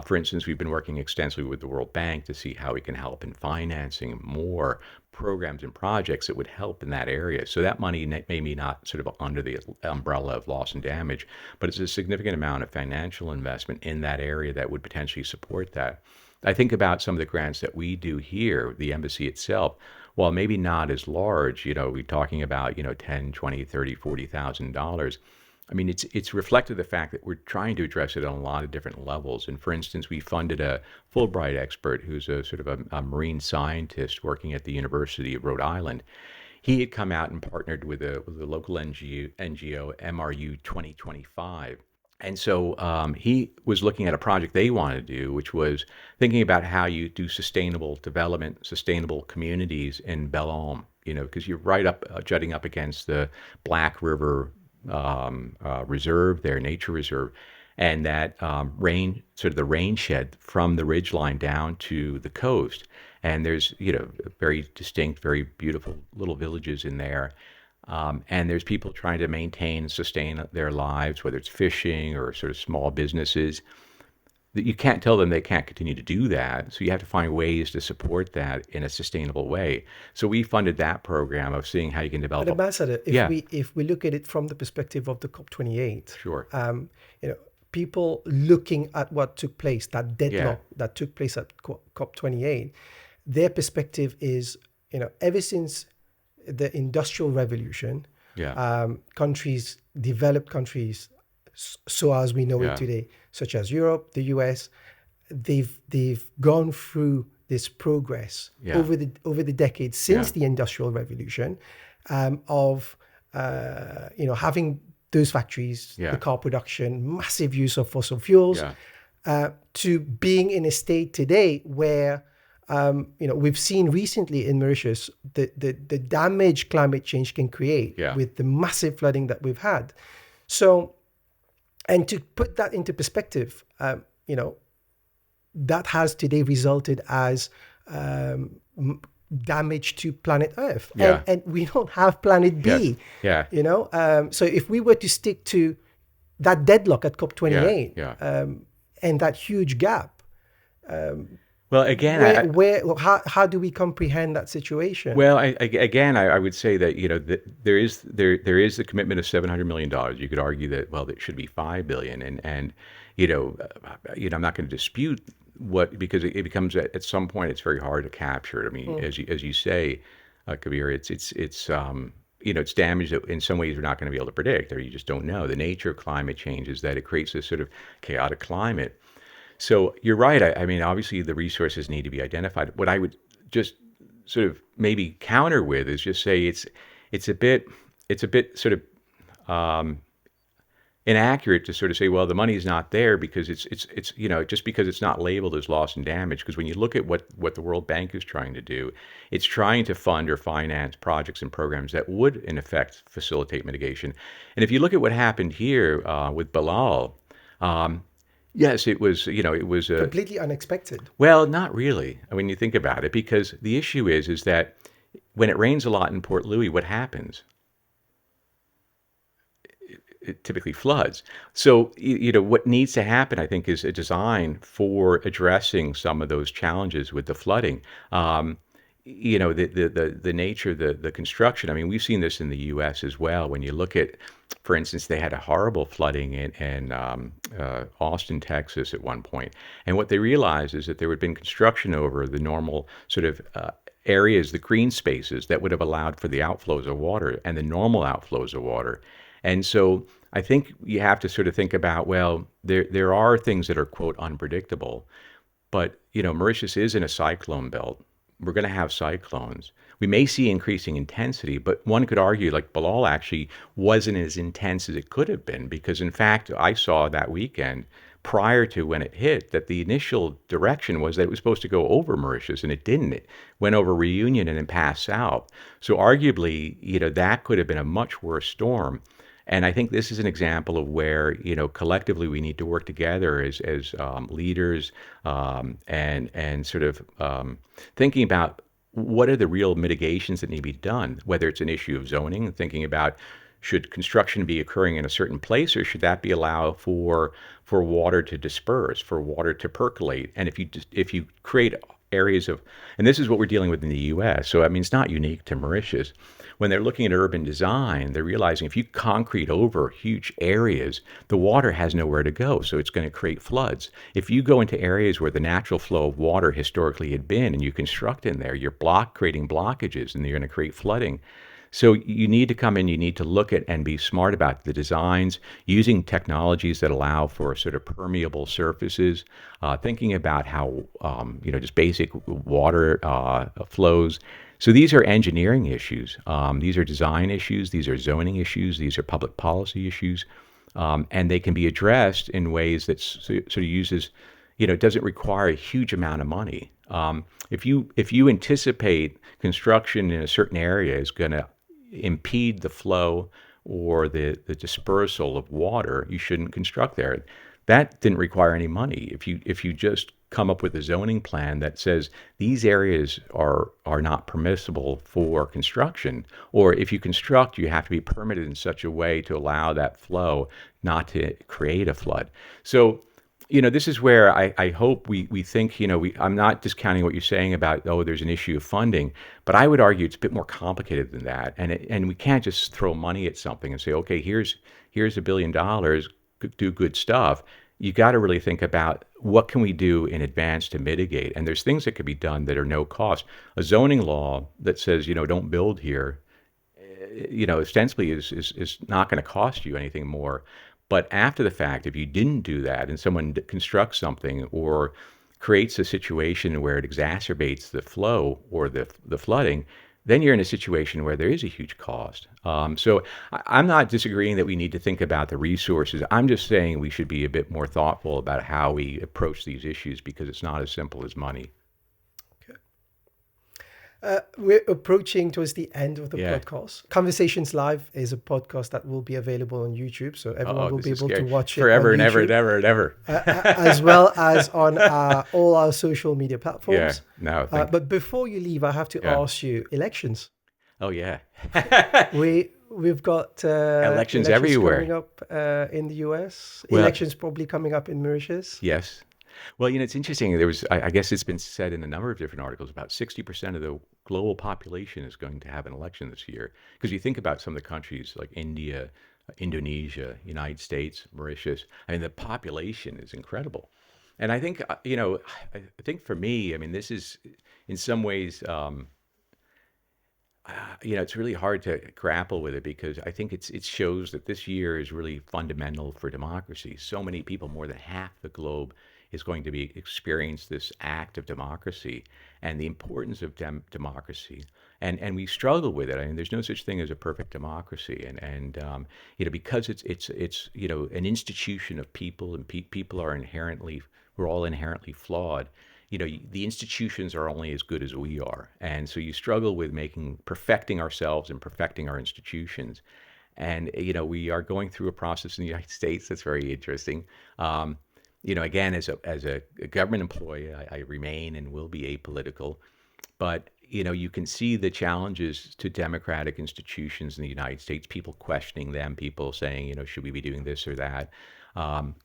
For instance, we've been working extensively with the World Bank to see how we can help in financing more programs and projects that would help in that area. So that money may be not sort of under the umbrella of loss and damage, but it's a significant amount of financial investment in that area that would potentially support that. I think about some of the grants that we do here, the embassy itself, while maybe not as large, we're talking about, 10, 20, 30, $40,000. I mean, it's reflective of the fact that we're trying to address it on a lot of different levels. And for instance, we funded a Fulbright expert who's a sort of a marine scientist working at the University of Rhode Island. He had come out and partnered with a local NGO, MRU 2025. And so he was looking at a project they wanted to do, which was thinking about how you do sustainable development, sustainable communities in Belle-Île, because you're right up, jutting up against the Black River reserve there, nature reserve, and that sort of the rain shed from the ridgeline down to the coast. And there's, very distinct, very beautiful little villages in there. And there's people trying to maintain and sustain their lives, whether it's fishing or sort of small businesses. That you can't tell them they can't continue to do that. So you have to find ways to support that in a sustainable way. So we funded that program of seeing how you can develop. But Ambassador, if we look at it from the perspective of the COP28, sure, people looking at what took place, that deadlock that took place at COP28, their perspective is, ever since the Industrial Revolution, countries, developed countries, so as we know it today, such as Europe, the US, they've gone through this progress over the decades since the Industrial Revolution, of having those factories, the car production, massive use of fossil fuels, to being in a state today where we've seen recently in Mauritius the damage climate change can create with the massive flooding that we've had. So, and to put that into perspective, that has today resulted as damage to planet Earth. And we don't have planet B. So if we were to stick to that deadlock at COP28 and that huge gap, well, again, how do we comprehend that situation? Well, I would say that there is the commitment of $700 million. You could argue that it should be $5 billion, and I'm not going to dispute because it becomes at some point it's very hard to capture. I mean, as you say, Kabir, it's damage that in some ways we're not going to be able to predict, or you just don't know. The nature of climate change is that it creates this sort of chaotic climate. So you're right. I mean, obviously the resources need to be identified. What I would just sort of maybe counter with is just say it's a bit sort of inaccurate to sort of say, well, the money is not there because it's just because it's not labeled as loss and damage. Because when you look at what the World Bank is trying to do, it's trying to fund or finance projects and programs that would in effect facilitate mitigation. And if you look at what happened here with Belle-Île, yes, it was completely unexpected. Well, not really. When you think about it, because the issue is that when it rains a lot in Port Louis, what happens? It typically floods. So, what needs to happen, I think, is a design for addressing some of those challenges with the flooding. The nature, the construction. I mean, we've seen this in the U.S. as well. When you look at, for instance, they had a horrible flooding in Austin, Texas at one point. And what they realized is that there had been construction over the normal sort of areas, the green spaces that would have allowed for the outflows of water and the normal outflows of water. And so I think you have to sort of think about, well, there are things that are, quote, unpredictable. But, Mauritius is in a cyclone belt. We're going to have cyclones. We may see increasing intensity, but one could argue like Belle-Île actually wasn't as intense as it could have been because, in fact, I saw that weekend prior to when it hit that the initial direction was that it was supposed to go over Mauritius, and it didn't. It went over Reunion and then passed south. So arguably, that could have been a much worse storm. And I think this is an example of where, collectively we need to work together as leaders and sort of thinking about what are the real mitigations that need to be done, whether it's an issue of zoning, thinking about should construction be occurring in a certain place, or should that be allowed for water to disperse, for water to percolate? And if you create areas of, and this is what we're dealing with in the U.S. So I mean, it's not unique to Mauritius. When they're looking at urban design, they're realizing if you concrete over huge areas, the water has nowhere to go, so it's going to create floods. If you go into areas where the natural flow of water historically had been, and you construct in there, you're creating blockages, and you're going to create flooding. So you need to come in, you need to look at and be smart about the designs, using technologies that allow for sort of permeable surfaces, thinking about how, just basic water flows. So these are engineering issues. These are design issues. These are zoning issues. These are public policy issues. And they can be addressed in ways that sort of uses, it doesn't require a huge amount of money. If you anticipate construction in a certain area is going to impede the flow or the dispersal of water, you shouldn't construct there. That didn't require any money. If you just come up with a zoning plan that says these areas are not permissible for construction, or if you construct, you have to be permitted in such a way to allow that flow not to create a flood. So this is where I hope we think, I'm not discounting what you're saying about, there's an issue of funding, but I would argue it's a bit more complicated than that. And we can't just throw money at something and say, okay, here's $1 billion, do good stuff. You got to really think about what can we do in advance to mitigate. And there's things that could be done that are no cost. A zoning law that says, don't build here, ostensibly is not going to cost you anything more. But after the fact, if you didn't do that and someone constructs something or creates a situation where it exacerbates the flow or the flooding, then you're in a situation where there is a huge cost. So I'm not disagreeing that we need to think about the resources. I'm just saying we should be a bit more thoughtful about how we approach these issues, because it's not as simple as money. We're approaching towards the end of the Yeah. podcast. Conversations Live is a podcast that will be available on YouTube, so everyone will be able to watch it forever on and ever and YouTube, ever and ever. as well as on all our social media platforms. Yeah, no, But before you leave, I have to ask you, elections. Oh yeah. We've got elections everywhere coming up in the US. Well, elections probably coming up in Mauritius. Yes. Well, it's interesting. There was, I guess it's been said in a number of different articles, about 60% of the global population is going to have an election this year. Because you think about some of the countries like India, Indonesia, United States, Mauritius, I mean, the population is incredible. And I think, I think for me, this is in some ways, it's really hard to grapple with it, because I think it shows that this year is really fundamental for democracy. So many people, more than half the globe, is going to be experience this act of democracy and the importance of democracy. And we struggle with it. There's no such thing as a perfect democracy. And because it's an institution of people, and people are we're all inherently flawed. The institutions are only as good as we are. And so you struggle with perfecting ourselves and perfecting our institutions. And, we are going through a process in the United States that's very interesting. Again, as a government employee, I remain and will be apolitical, but you can see the challenges to democratic institutions in the United States. People questioning them, people saying, should we be doing this or that?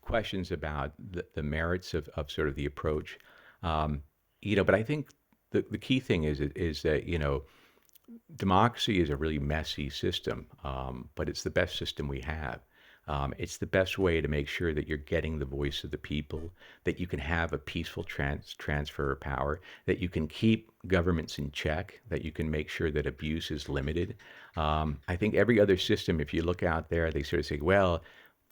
Questions about the merits of sort of the approach. But I think the key thing is that democracy is a really messy system, but it's the best system we have. It's the best way to make sure that you're getting the voice of the people, that you can have a peaceful transfer of power, that you can keep governments in check, that you can make sure that abuse is limited. I think every other system, if you look out there, they sort of say, well,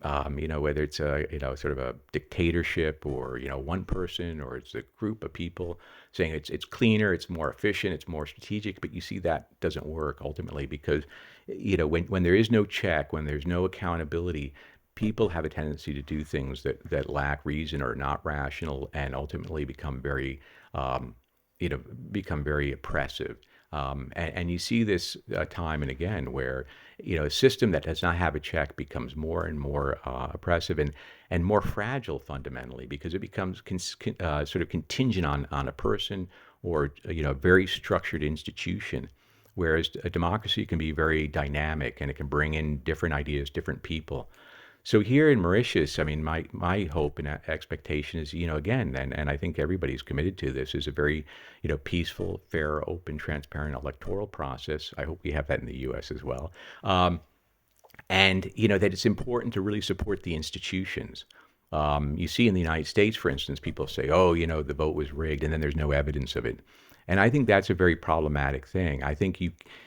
whether it's a, sort of a dictatorship, or, one person, or it's a group of people saying it's cleaner, it's more efficient, it's more strategic, but you see that doesn't work ultimately, because, when there is no check, when there's no accountability, people have a tendency to do things that lack reason, or not rational, and ultimately become very oppressive. And you see this time and again, where a system that does not have a check becomes more and more oppressive and more fragile fundamentally, because it becomes sort of contingent on a person, or a very structured institution. whereas a democracy can be very dynamic and it can bring in different ideas, different people. So here in Mauritius, I mean, my hope and expectation is, again, and I think everybody's committed to this, is a very, peaceful, fair, open, transparent electoral process. I hope we have that in the U.S. as well. And, that it's important to really support the institutions. You see in the United States, for instance, people say, oh, the vote was rigged, and then there's no evidence of it. And I think that's a very problematic thing. I think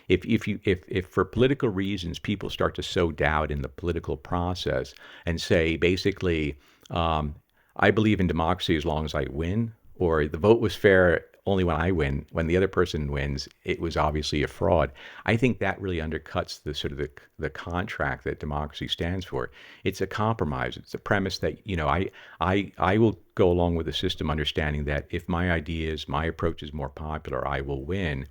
if for political reasons people start to sow doubt in the political process and say basically, I believe in democracy as long as I win, or the vote was fair only when I win, when the other person wins, it was obviously a fraud. I think that really undercuts the sort of the contract that democracy stands for. It's a compromise. It's a premise that, I will go along with the system understanding that if my ideas, my approach is more popular, I will win.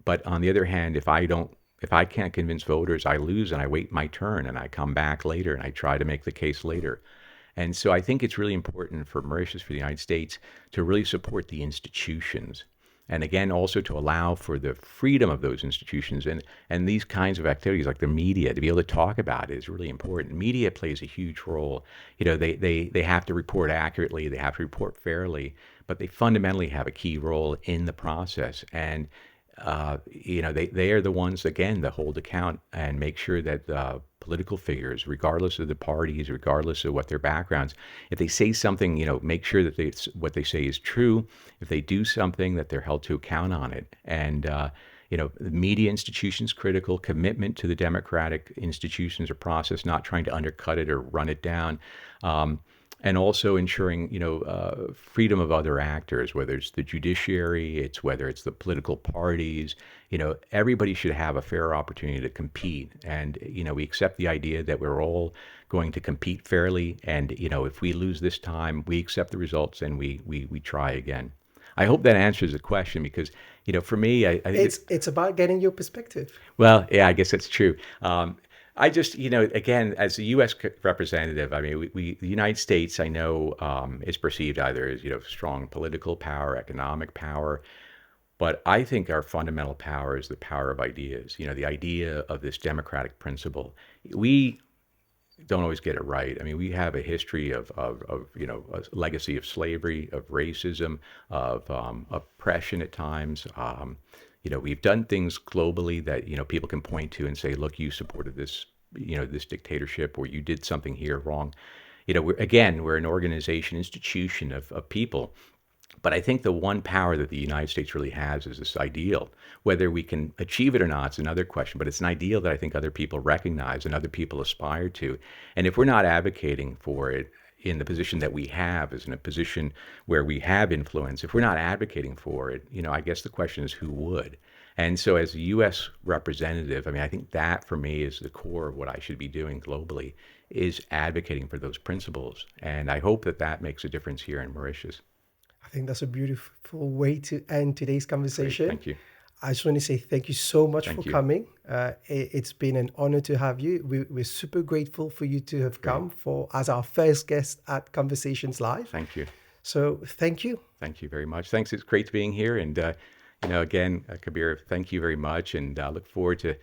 But on the other hand, if I can't convince voters, I lose and I wait my turn and I come back later and I try to make the case later. And so I think it's really important for Mauritius, for the United States, to really support the institutions. And again, also to allow for the freedom of those institutions and these kinds of activities like the media, to be able to talk about it is really important. Media plays a huge role. They have to report accurately, they have to report fairly, but they fundamentally have a key role in the process. And they are the ones, again, that hold account and make sure that political figures, regardless of the parties, regardless of what their backgrounds, if they say something, make sure that what they say is true. If they do something, that they're held to account on it. And, the media institutions, critical commitment to the democratic institutions or process, not trying to undercut it or run it down. And also ensuring, freedom of other actors, whether it's the judiciary, whether it's the political parties, everybody should have a fair opportunity to compete. And, we accept the idea that we're all going to compete fairly. And, if we lose this time, we accept the results and we try again. I hope that answers the question because, for me, I think it's about getting your perspective. Well, yeah, I guess that's true. I just, again, as a U.S. representative, I mean, the United States, I know, is perceived either as, strong political power, economic power, but I think our fundamental power is the power of ideas. The idea of this democratic principle. We don't always get it right. I mean, we have a history of a legacy of slavery, of racism, of oppression at times. We've done things globally that, people can point to and say, look, you supported this, this dictatorship, or you did something here wrong. We're an organization, institution of people. But I think the one power that the United States really has is this ideal. Whether we can achieve it or not is another question, but it's an ideal that I think other people recognize and other people aspire to. And if we're not advocating for it in the position that we have, as in a position where we have influence, if we're not advocating for it, I guess the question is who would? And so as a U.S. representative, I mean, I think that for me is the core of what I should be doing globally, is advocating for those principles. And I hope that makes a difference here in Mauritius. I think that's a beautiful way to end today's conversation. Great, thank you. I just want to say thank you so much for coming. It's been an honor to have you. We're super grateful for you to have come as our first guest at Conversations Live. Thank you. So thank you. Thank you very much. Thanks. It's great being here. And, again, Kabir, thank you very much. And I look forward to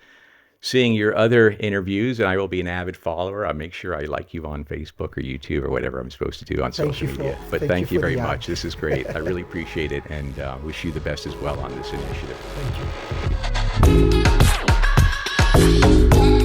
seeing your other interviews. And I will be an avid follower. I'll make sure I like you on Facebook or YouTube or whatever I'm supposed to do on social media. But thank you very much. This is great. I really appreciate it, and wish you the best as well on this initiative. Thank you.